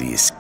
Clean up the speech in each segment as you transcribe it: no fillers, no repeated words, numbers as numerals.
Nazis.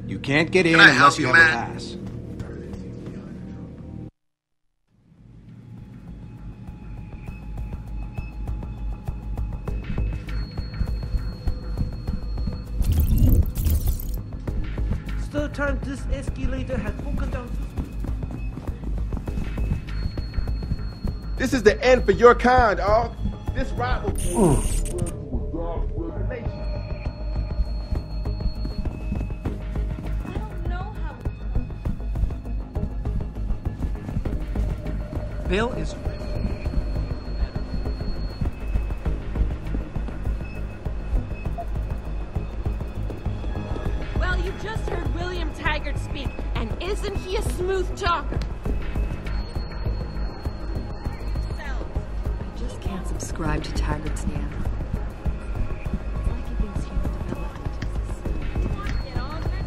You can't get in unless you have a pass. Third time this escalator has broken down. This is the end for your kind, dog. This ride will... Bill is... Well, you just heard William Taggart speak, and isn't he a smooth talker? I just can't subscribe to Taggart's Nana. It's like he thinks human development is a sin. You want to get on with it?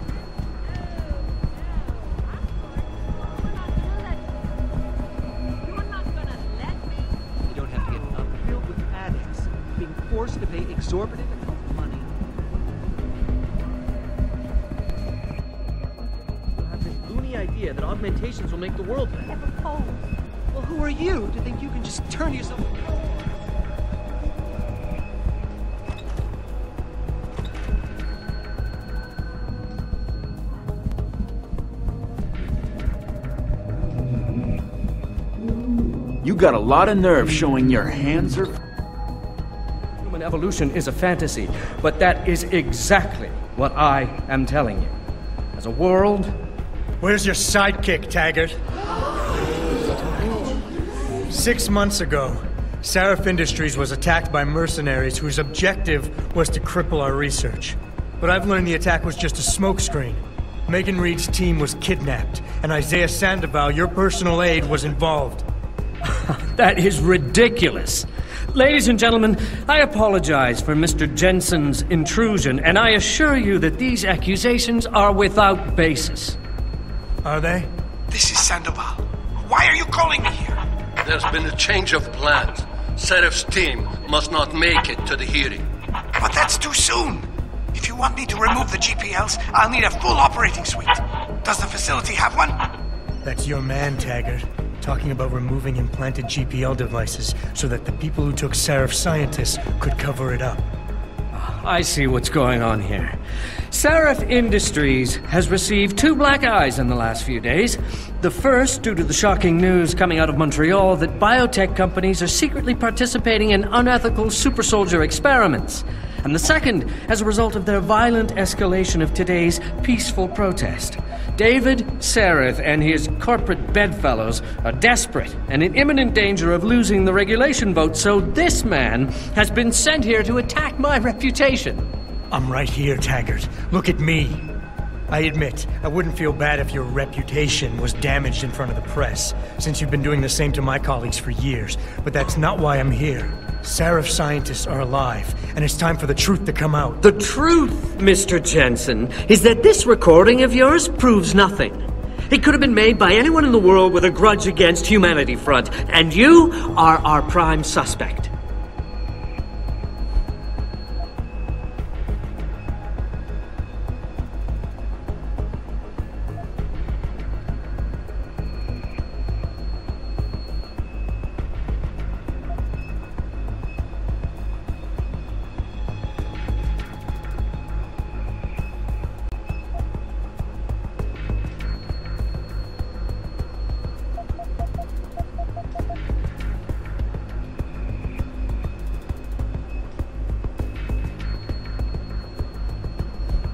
You don't have to get filled with addicts, being forced to pay exorbitant amounts of money. You have this loony idea that augmentations will make the world better. Oh, well, who are you to think you can just turn yourself around? You got a lot of nerve showing your hands are... Human evolution is a fantasy, but that is exactly what I am telling you. As a world... Where's your sidekick, Taggart? 6 months ago, Sarif Industries was attacked by mercenaries whose objective was to cripple our research. But I've learned the attack was just a smokescreen. Megan Reed's team was kidnapped, and Isaiah Sandoval, your personal aide, was involved. That is ridiculous. Ladies and gentlemen, I apologize for Mr. Jensen's intrusion, and I assure you that these accusations are without basis. Are they? This is Sandoval. Why are you calling me here? There's been a change of plans. Sarif's team must not make it to the hearing. But that's too soon. If you want me to remove the GPLs, I'll need a full operating suite. Does the facility have one? That's your man, Taggart. Talking about removing implanted GPL devices so that the people who took Sarif scientists could cover it up. I see what's going on here. Sarif Industries has received 2 black eyes in the last few days. The first, due to the shocking news coming out of Montreal that biotech companies are secretly participating in unethical super soldier experiments. And the second, as a result of their violent escalation of today's peaceful protest. David Sarif and his corporate bedfellows are desperate and in imminent danger of losing the regulation vote, so this man has been sent here to attack my reputation. I'm right here, Taggart. Look at me. I admit, I wouldn't feel bad if your reputation was damaged in front of the press, since you've been doing the same to my colleagues for years. But that's not why I'm here. Sarif scientists are alive, and it's time for the truth to come out. The truth, Mr. Jensen, is that this recording of yours proves nothing. It could have been made by anyone in the world with a grudge against Humanity Front, and you are our prime suspect.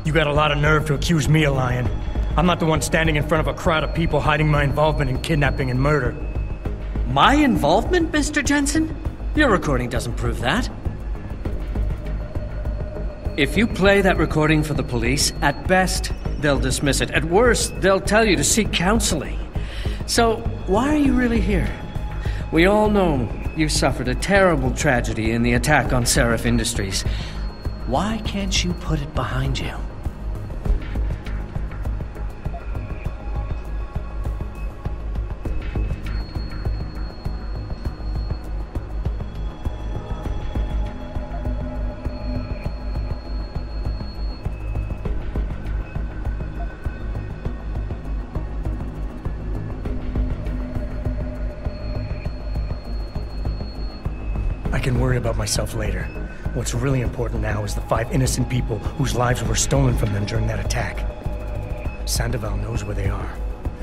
You got a lot of nerve to accuse me of lying. I'm not the one standing in front of a crowd of people hiding my involvement in kidnapping and murder. My involvement, Mr. Jensen? Your recording doesn't prove that. If you play that recording for the police, at best, they'll dismiss it. At worst, they'll tell you to seek counseling. So, why are you really here? We all know you suffered a terrible tragedy in the attack on Sarif Industries. Why can't you put it behind you? I can worry about myself later. What's really important now is the 5 innocent people whose lives were stolen from them during that attack. Sandoval knows where they are.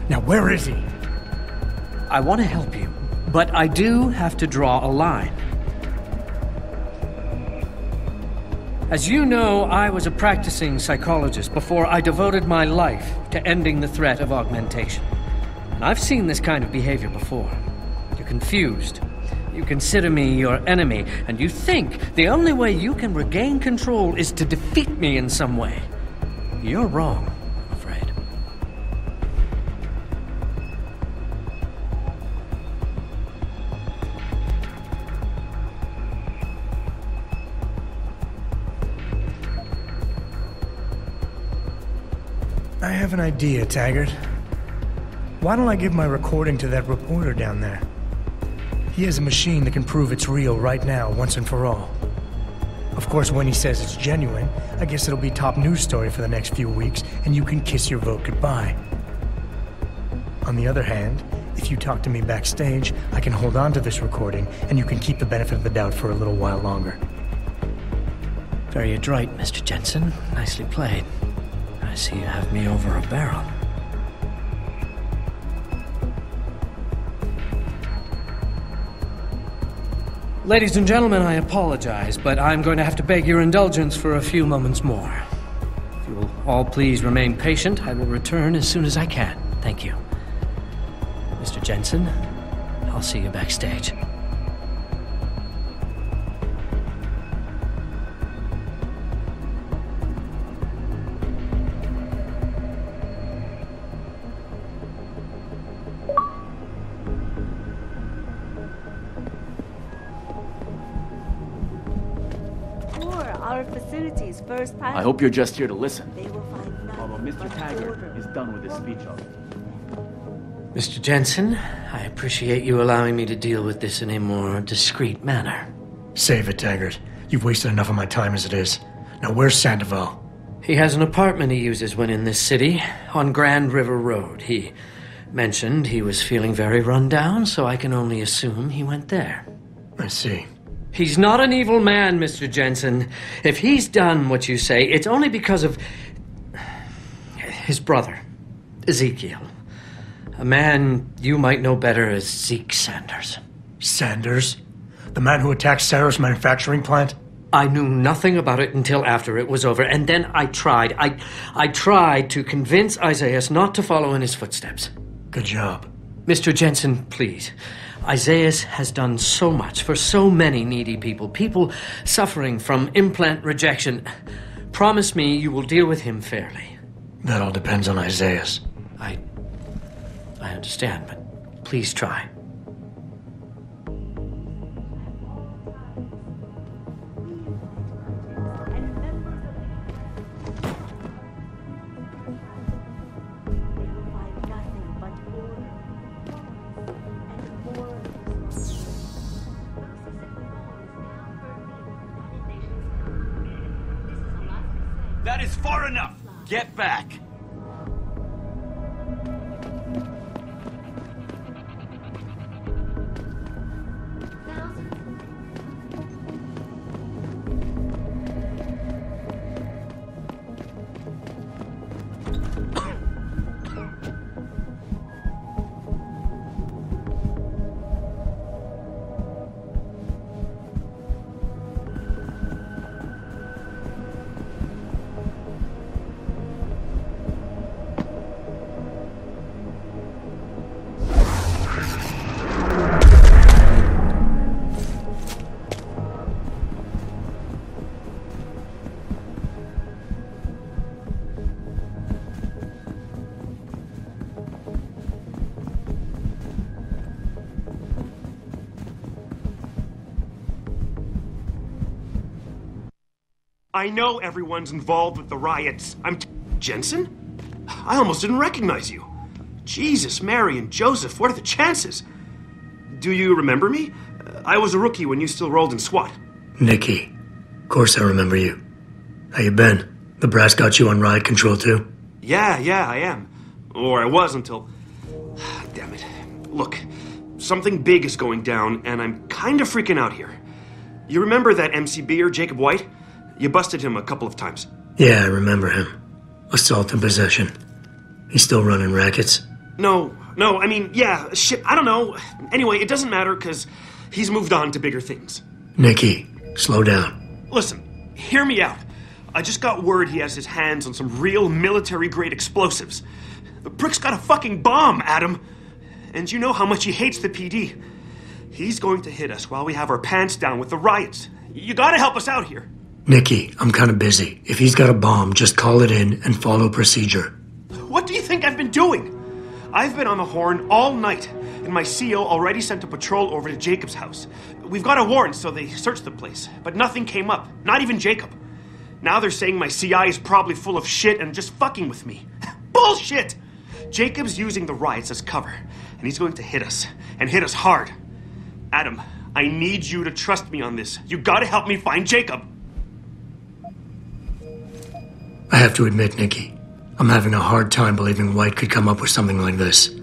Now, where is he? I want to help you, but I do have to draw a line. As you know, I was a practicing psychologist before I devoted my life to ending the threat of augmentation. And I've seen this kind of behavior before. You're confused. You consider me your enemy, and you think the only way you can regain control is to defeat me in some way. You're wrong, I'm afraid. I have an idea, Taggart. Why don't I give my recording to that reporter down there? He has a machine that can prove it's real right now, once and for all. Of course, when he says it's genuine, I guess it'll be top news story for the next few weeks, and you can kiss your vote goodbye. On the other hand, if you talk to me backstage, I can hold on to this recording, and you can keep the benefit of the doubt for a little while longer. Very adroit, Mr. Jensen. Nicely played. I see you have me over a barrel. Ladies and gentlemen, I apologize, but I'm going to have to beg your indulgence for a few moments more. If you will all please remain patient, I will return as soon as I can. Thank you. Mr. Jensen, I'll see you backstage. I hope you're just here to listen. Although Mr. Taggart is done with his speech already. Mr. Jensen, I appreciate you allowing me to deal with this in a more discreet manner. Save it, Taggart. You've wasted enough of my time as it is. Now, where's Sandoval? He has an apartment he uses when in this city, on Grand River Road. He mentioned he was feeling very run down, so I can only assume he went there. I see. He's not an evil man, Mr. Jensen. If he's done what you say, it's only because of his brother, Ezekiel. A man you might know better as Zeke Sanders. Sanders? The man who attacked Sarif's manufacturing plant? I knew nothing about it until after it was over, and then I tried. I tried to convince Isaiah not to follow in his footsteps. Good job. Mr. Jensen, please. Isaiah has done so much for so many needy people. People suffering from implant rejection. Promise me you will deal with him fairly. That all depends on Isaiah. I understand, but please try. That is far enough! Get back! I know everyone's involved with the riots. Jensen? I almost didn't recognize you. Jesus, Mary, and Joseph, what are the chances? Do you remember me? I was a rookie when you still rolled in SWAT. Nikki. Of course I remember you. How you been? The brass got you on riot control too? Yeah, I am. Or I was until... Damn it. Look, something big is going down, and I'm kind of freaking out here. You remember that MCBer, Jacob White? You busted him a couple of times. Yeah, I remember him. Assault and possession. He's still running rackets? No, I mean, yeah, shit, I don't know. Anyway, it doesn't matter, because he's moved on to bigger things. Nikki, slow down. Listen, hear me out. I just got word he has his hands on some real military-grade explosives. The prick's got a fucking bomb, Adam. And you know how much he hates the PD. He's going to hit us while we have our pants down with the riots. You gotta help us out here. Nikki, I'm kinda busy. If he's got a bomb, just call it in and follow procedure. What do you think I've been doing? I've been on the horn all night, and my CO already sent a patrol over to Jacob's house. We've got a warrant, so they searched the place, but nothing came up. Not even Jacob. Now they're saying my CI is probably full of shit and just fucking with me. Bullshit! Jacob's using the riots as cover, and he's going to hit us, and hit us hard. Adam, I need you to trust me on this. You gotta help me find Jacob. I have to admit, Nikki, I'm having a hard time believing White could come up with something like this.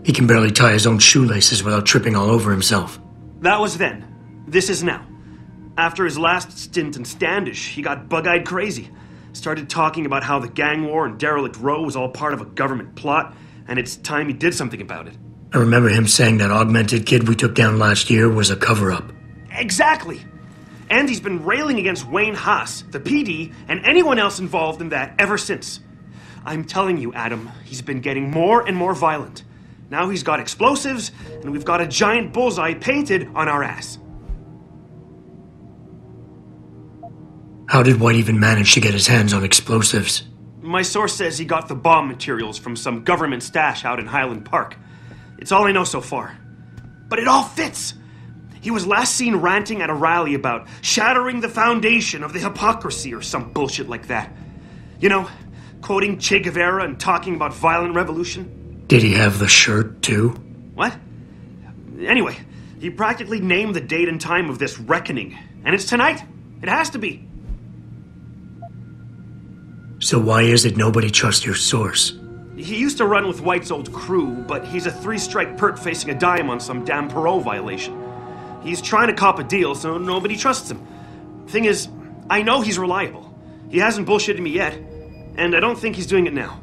He can barely tie his own shoelaces without tripping all over himself. That was then. This is now. After his last stint in Standish, he got bug-eyed crazy. Started talking about how the gang war in Derelict Row was all part of a government plot, and it's time he did something about it. I remember him saying that augmented kid we took down last year was a cover-up. Exactly! And he's been railing against Wayne Haas, the PD, and anyone else involved in that ever since. I'm telling you, Adam, he's been getting more and more violent. Now he's got explosives, and we've got a giant bullseye painted on our ass. How did White even manage to get his hands on explosives? My source says he got the bomb materials from some government stash out in Highland Park. It's all I know so far. But it all fits! He was last seen ranting at a rally about shattering the foundation of the hypocrisy or some bullshit like that. You know, quoting Che Guevara and talking about violent revolution. Did he have the shirt, too? What? Anyway, he practically named the date and time of this reckoning. And it's tonight. It has to be. So why is it nobody trusts your source? He used to run with White's old crew, but he's a 3-strike perk facing a dime on some damn parole violation. He's trying to cop a deal, so nobody trusts him. Thing is, I know he's reliable. He hasn't bullshitted me yet, and I don't think he's doing it now.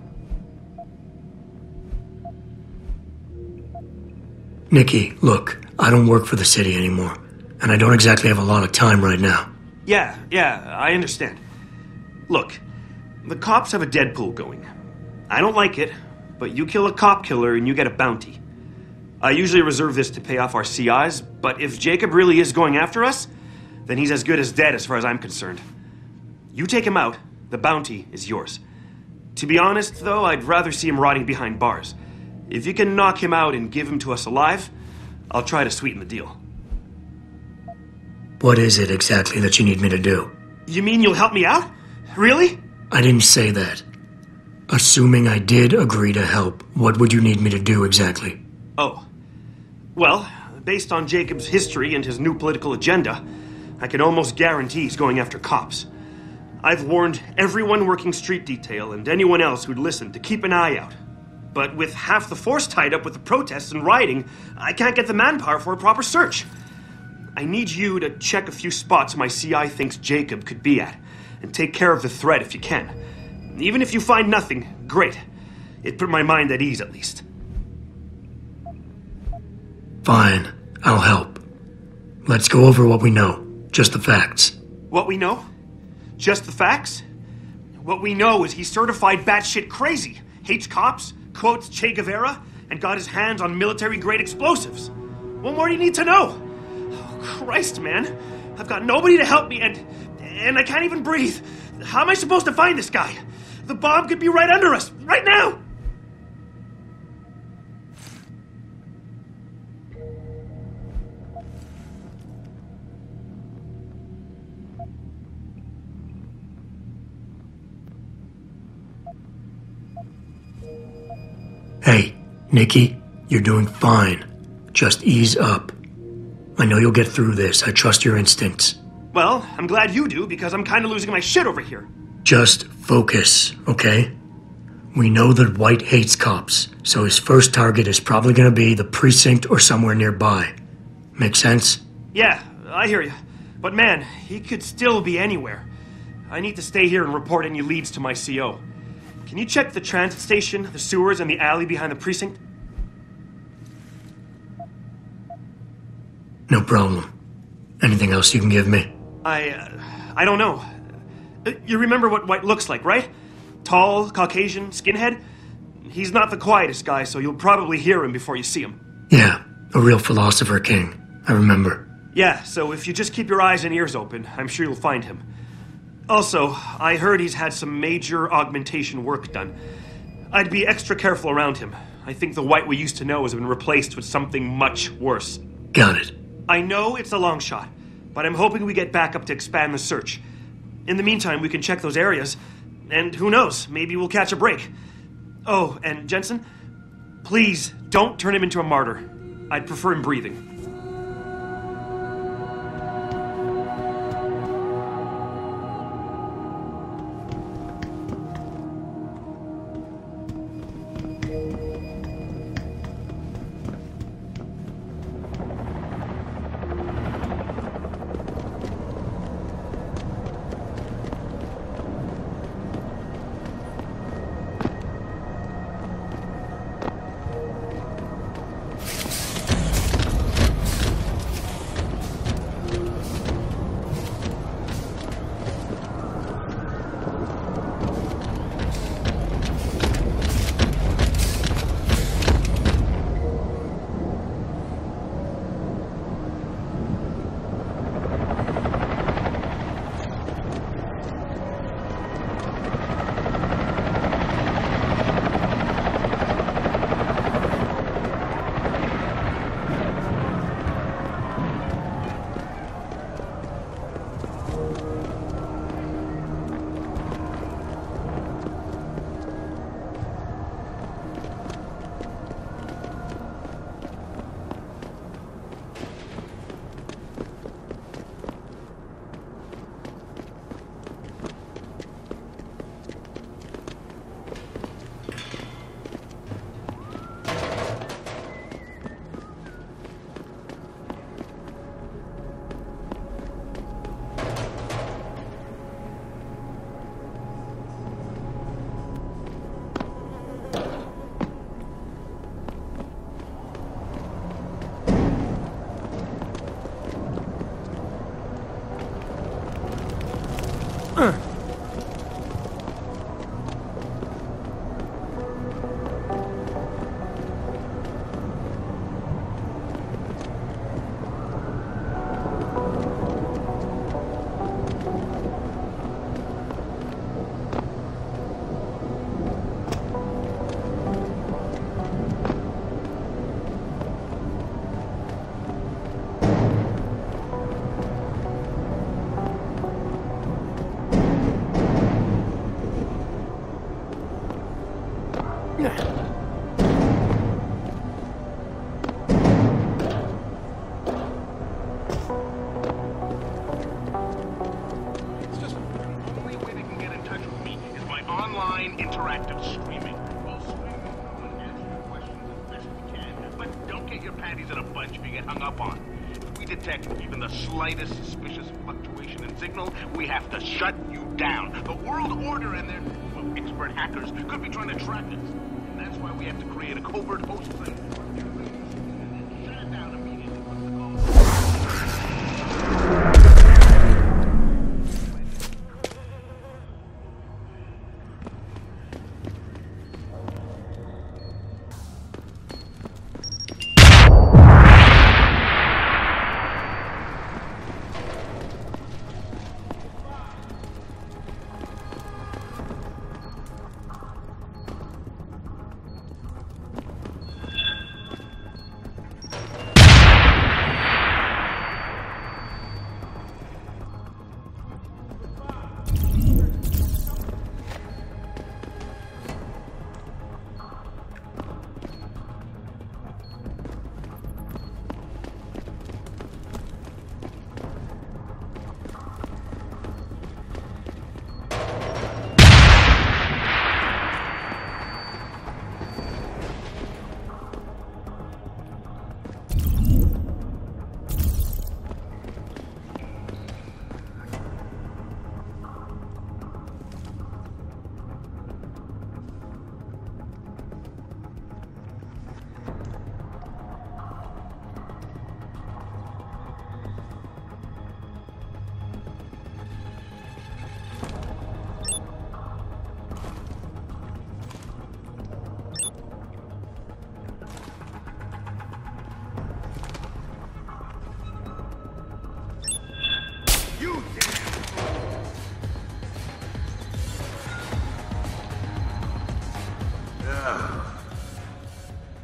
Nikki, look, I don't work for the city anymore, and I don't exactly have a lot of time right now. Yeah, I understand. Look, the cops have a Deadpool going. I don't like it, but you kill a cop killer and you get a bounty. I usually reserve this to pay off our CIs, but if Jacob really is going after us, then he's as good as dead as far as I'm concerned. You take him out, the bounty is yours. To be honest, though, I'd rather see him rotting behind bars. If you can knock him out and give him to us alive, I'll try to sweeten the deal. What is it exactly that you need me to do? You mean you'll help me out? Really? I didn't say that. Assuming I did agree to help, what would you need me to do exactly? Oh. Well, based on Jacob's history and his new political agenda, I can almost guarantee he's going after cops. I've warned everyone working street detail and anyone else who'd listen to keep an eye out. But with half the force tied up with the protests and rioting, I can't get the manpower for a proper search. I need you to check a few spots my CI thinks Jacob could be at, and take care of the threat if you can. Even if you find nothing, great. It put my mind at ease, at least. Fine, I'll help. Let's go over what we know. Just the facts. What we know? Just the facts? What we know is he's certified batshit crazy, hates cops, quotes Che Guevara, and got his hands on military-grade explosives. What more do you need to know? Oh, Christ, man. I've got nobody to help me, and I can't even breathe. How am I supposed to find this guy? The bomb could be right under us, right now! Hey, Nikki, you're doing fine. Just ease up. I know you'll get through this. I trust your instincts. Well, I'm glad you do, because I'm kind of losing my shit over here. Just focus, okay? We know that White hates cops, so his first target is probably gonna be the precinct or somewhere nearby. Make sense? Yeah, I hear you. But man, he could still be anywhere. I need to stay here and report any leads to my CO. Can you check the transit station, the sewers, and the alley behind the precinct? No problem. Anything else you can give me? I don't know. You remember what White looks like, right? Tall, Caucasian, skinhead? He's not the quietest guy, so you'll probably hear him before you see him. Yeah, a real philosopher king. I remember. Yeah, so if you just keep your eyes and ears open, I'm sure you'll find him. Also, I heard he's had some major augmentation work done. I'd be extra careful around him. I think the White we used to know has been replaced with something much worse. Got it. I know it's a long shot, but I'm hoping we get backup to expand the search. In the meantime, we can check those areas, and who knows, maybe we'll catch a break. Oh, and Jensen, please don't turn him into a martyr. I'd prefer him breathing. Slightest suspicious fluctuation in signal, we have to shut you down. The world order and their expert hackers could be trying to track us. And that's why we have to create a covert host site. And then shut it down immediately.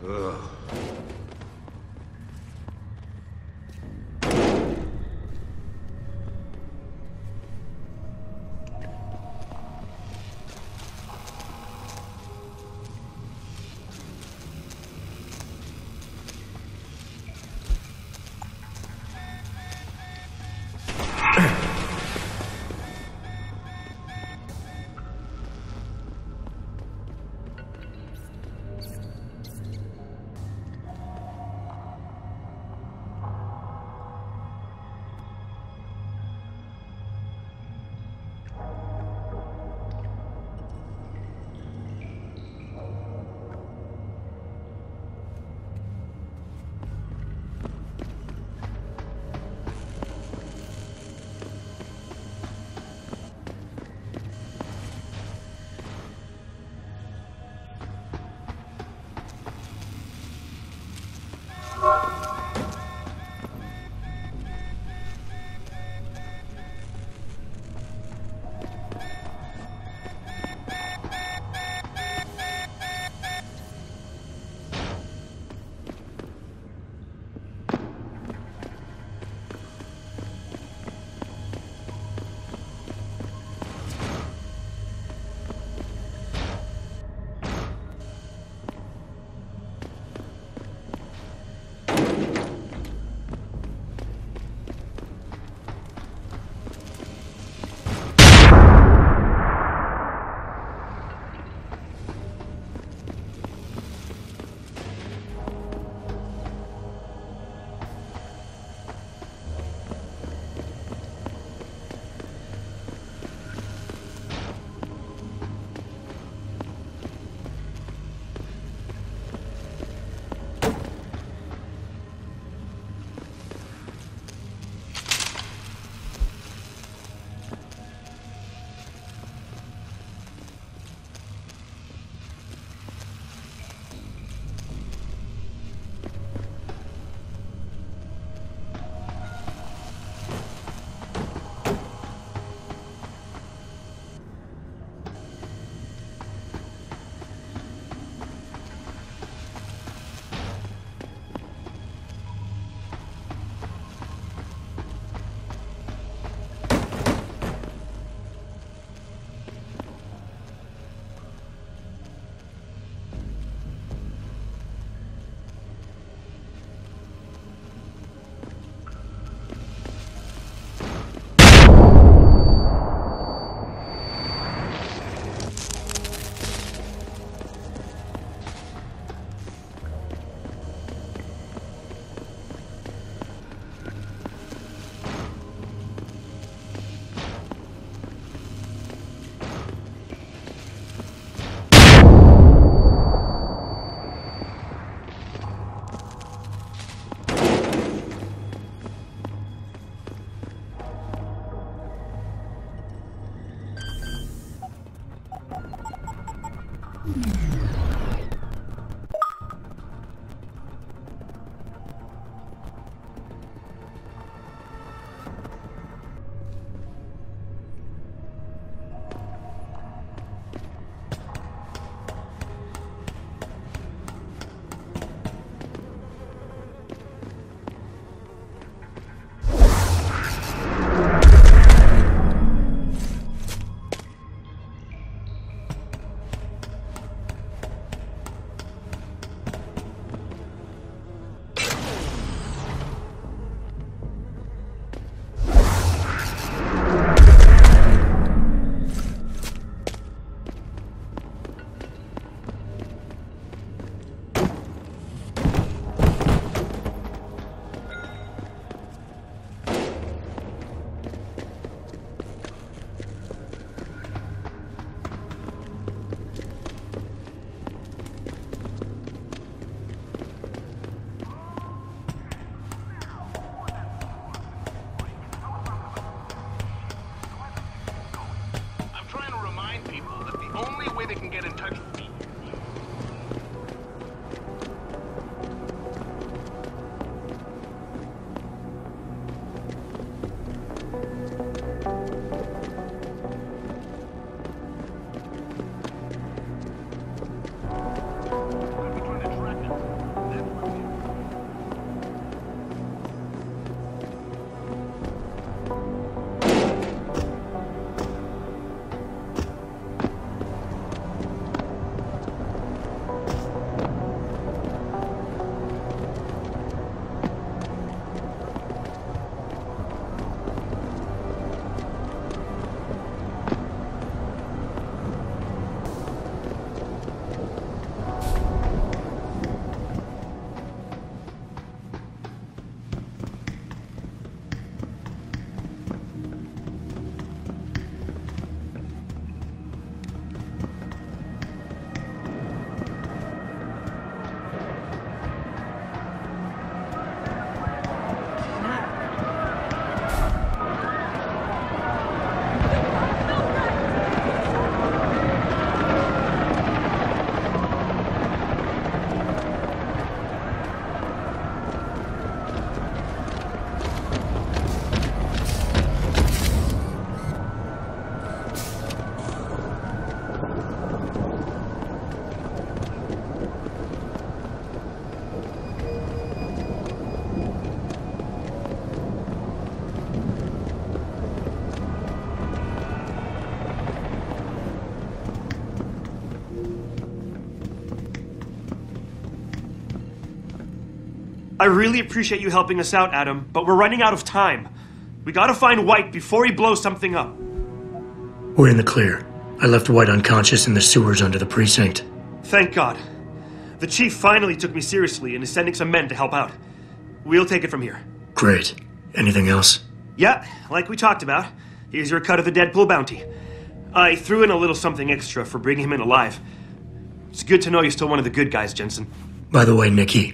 Ugh. I really appreciate you helping us out, Adam, but we're running out of time. We gotta find White before he blows something up. We're in the clear. I left White unconscious in the sewers under the precinct. Thank God. The chief finally took me seriously and is sending some men to help out. We'll take it from here. Great. Anything else? Yeah, like we talked about. Here's your cut of the Deadpool bounty. I threw in a little something extra for bringing him in alive. It's good to know you're still one of the good guys, Jensen. By the way, Nikki,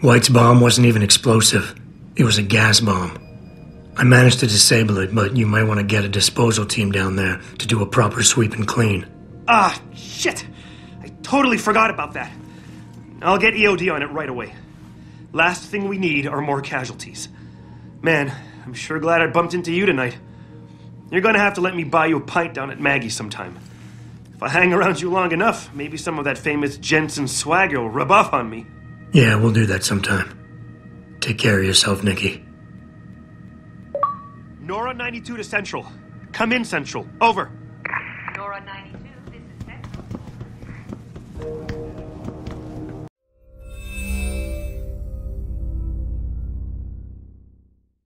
White's bomb wasn't even explosive. It was a gas bomb. I managed to disable it, but you might want to get a disposal team down there to do a proper sweep and clean. Ah, shit! I totally forgot about that. I'll get EOD on it right away. Last thing we need are more casualties. Man, I'm sure glad I bumped into you tonight. You're gonna have to let me buy you a pint down at Maggie's sometime. If I hang around you long enough, maybe some of that famous Jensen swagger will rub off on me. Yeah, we'll do that sometime. Take care of yourself, Nikki. Nora 92 to Central. Come in, Central. Over. Nora 92, this is Central.